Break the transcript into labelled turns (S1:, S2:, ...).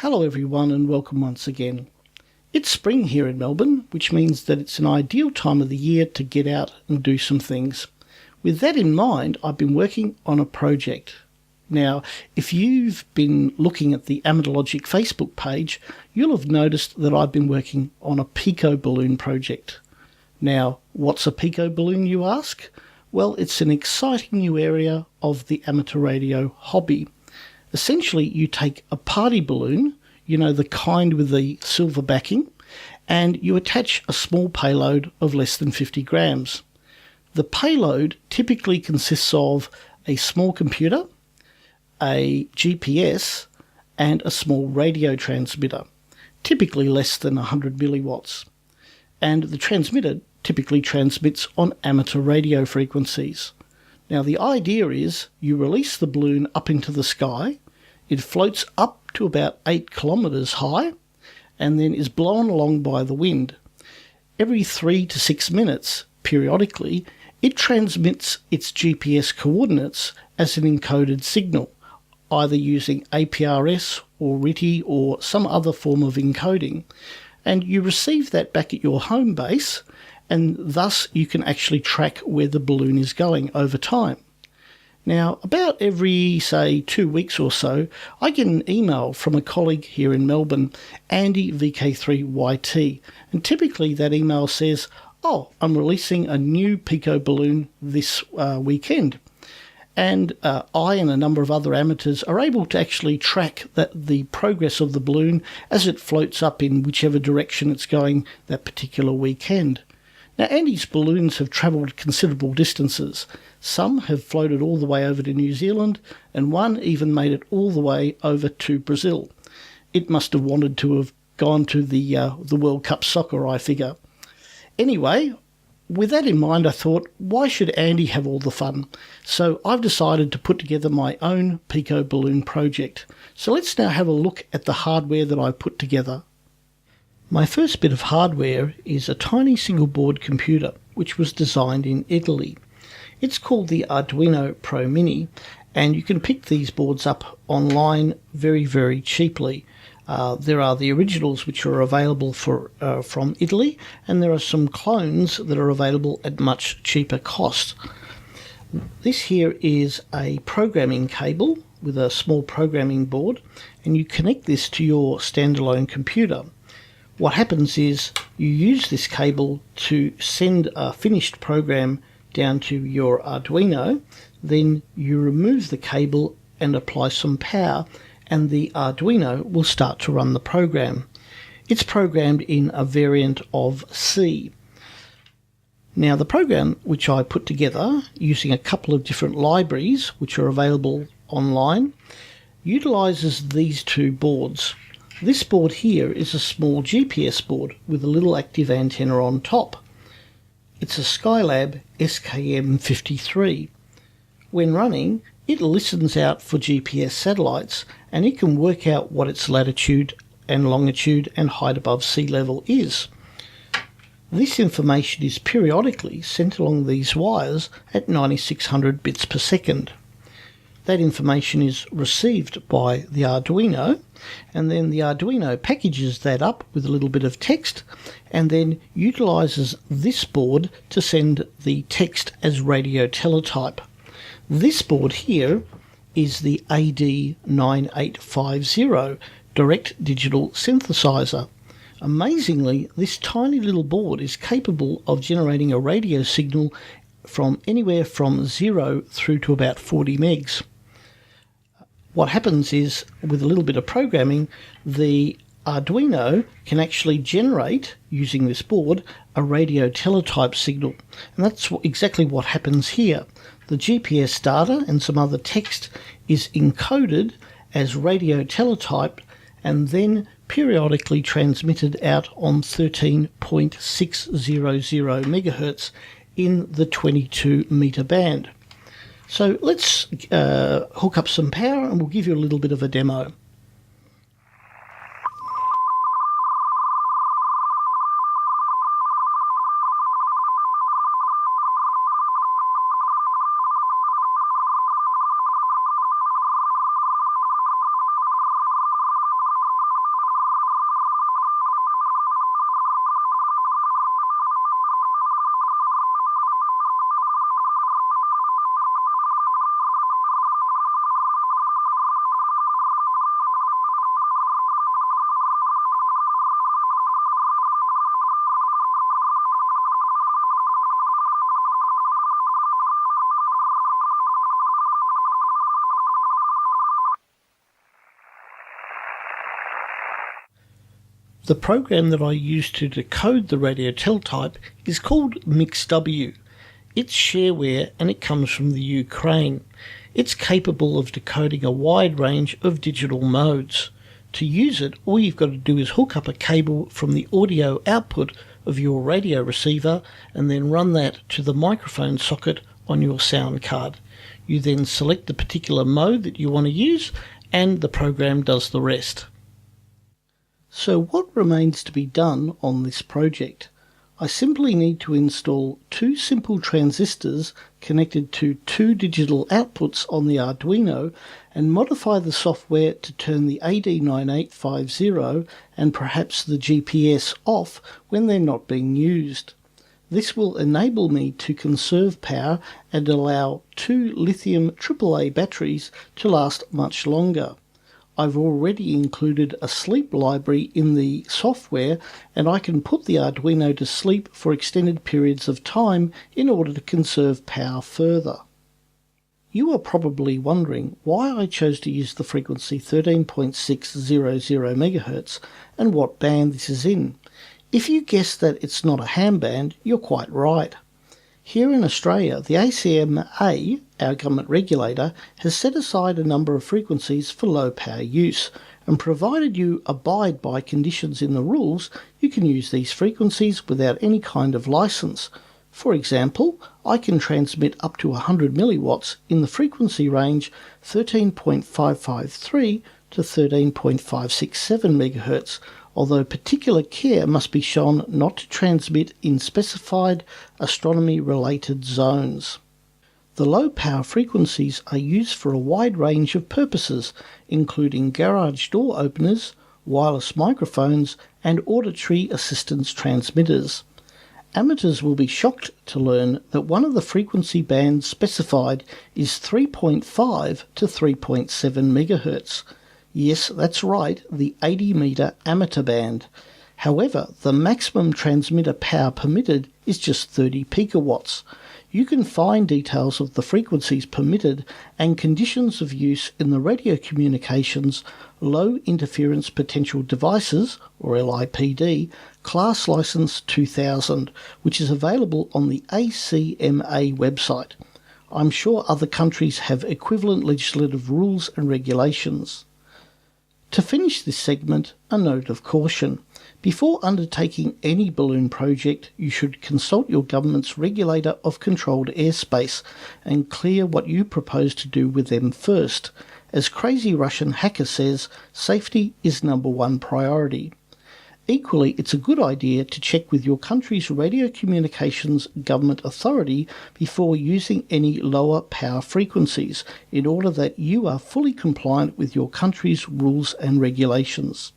S1: Hello everyone and welcome once again. It's spring here in Melbourne, which means that it's an ideal time of the year to get out and do some things. With that in mind, I've been working on a project. Now, if you've been looking at the Amateurlogic Facebook page, you'll have noticed that I've been working on a pico balloon project. Now, what's a pico balloon, you ask? Well, it's an exciting new area of the amateur radio hobby. Essentially, you take a party balloon, the kind with the silver backing, and you attach a small payload of less than 50 grams. The payload typically consists of a small computer, a GPS, and a small radio transmitter, typically less than 100 milliwatts. And the transmitter typically transmits on amateur radio frequencies. Now, the idea is you release the balloon up into the sky. It floats up to about 8 kilometres high and then is blown along by the wind. Every 3 to 6 minutes, periodically, it transmits its GPS coordinates as an encoded signal, either using APRS or RTTY or some other form of encoding. And you receive that back at your home base, and thus you can actually track where the balloon is going over time. Now, about every, 2 weeks or so, I get an email from a colleague here in Melbourne, Andy VK3YT, and typically that email says, I'm releasing a new pico balloon this weekend. And I and a number of other amateurs are able to actually track the progress of the balloon as it floats up in whichever direction it's going that particular weekend. Now, Andy's balloons have travelled considerable distances. Some have floated all the way over to New Zealand, and one even made it all the way over to Brazil. It must have wanted to have gone to the World Cup soccer, I figure. Anyway, with that in mind, I thought, why should Andy have all the fun? So I've decided to put together my own pico balloon project. So let's now have a look at the hardware that I put together. My first bit of hardware is a tiny single board computer, which was designed in Italy. It's called the Arduino Pro Mini, and you can pick these boards up online very, very cheaply. There are the originals which are available from Italy, and there are some clones that are available at much cheaper cost. This here is a programming cable with a small programming board, and you connect this to your standalone computer. What happens is you use this cable to send a finished program down to your Arduino, then you remove the cable and apply some power, and the Arduino will start to run the program. It's programmed in a variant of C. Now, the program which I put together using a couple of different libraries which are available online utilises these two boards. This board here is a small GPS board with a little active antenna on top. It's a Skylab SKM53. When running, it listens out for GPS satellites, and it can work out what its latitude and longitude and height above sea level is. This information is periodically sent along these wires at 9600 bits per second. That information is received by the Arduino, and then the Arduino packages that up with a little bit of text and then utilises this board to send the text as radio teletype. This board here is the AD9850 direct digital synthesizer. Amazingly, this tiny little board is capable of generating a radio signal from anywhere from 0 through to about 40 megs. What happens is, with a little bit of programming, the Arduino can actually generate, using this board, a radio teletype signal. And that's exactly what happens here. The GPS data and some other text is encoded as radio teletype and then periodically transmitted out on 13.600 megahertz in the 22 meter band. So let's hook up some power and we'll give you a little bit of a demo. The program that I use to decode the radio teletype is called MixW. It's shareware and it comes from the Ukraine. It's capable of decoding a wide range of digital modes. To use it, all you've got to do is hook up a cable from the audio output of your radio receiver and then run that to the microphone socket on your sound card. You then select the particular mode that you want to use and the program does the rest. So what remains to be done on this project? I simply need to install two simple transistors connected to two digital outputs on the Arduino and modify the software to turn the AD9850 and perhaps the GPS off when they're not being used. This will enable me to conserve power and allow two lithium AAA batteries to last much longer. I've already included a sleep library in the software and I can put the Arduino to sleep for extended periods of time in order to conserve power further. You are probably wondering why I chose to use the frequency 13.600 MHz and what band this is in. If you guess that it's not a ham band, you're quite right. Here in Australia, the ACMA, our government regulator, has set aside a number of frequencies for low power use, and provided you abide by conditions in the rules, you can use these frequencies without any kind of license. For example, I can transmit up to 100 milliwatts in the frequency range 13.553 to 13.567 MHz, although particular care must be shown not to transmit in specified astronomy-related zones. The low-power frequencies are used for a wide range of purposes, including garage door openers, wireless microphones, and auditory assistance transmitters. Amateurs will be shocked to learn that one of the frequency bands specified is 3.5 to 3.7 MHz. Yes, that's right, the 80-metre amateur band. However, the maximum transmitter power permitted is just 30 picowatts. You can find details of the frequencies permitted and conditions of use in the Radio Communications Low Interference Potential Devices, or LIPD, Class License 2000, which is available on the ACMA website. I'm sure other countries have equivalent legislative rules and regulations. To finish this segment, a note of caution. Before undertaking any balloon project, you should consult your government's regulator of controlled airspace and clear what you propose to do with them first. As Crazy Russian Hacker says, safety is #1 priority. Equally, it's a good idea to check with your country's radio communications government authority before using any lower power frequencies in order that you are fully compliant with your country's rules and regulations.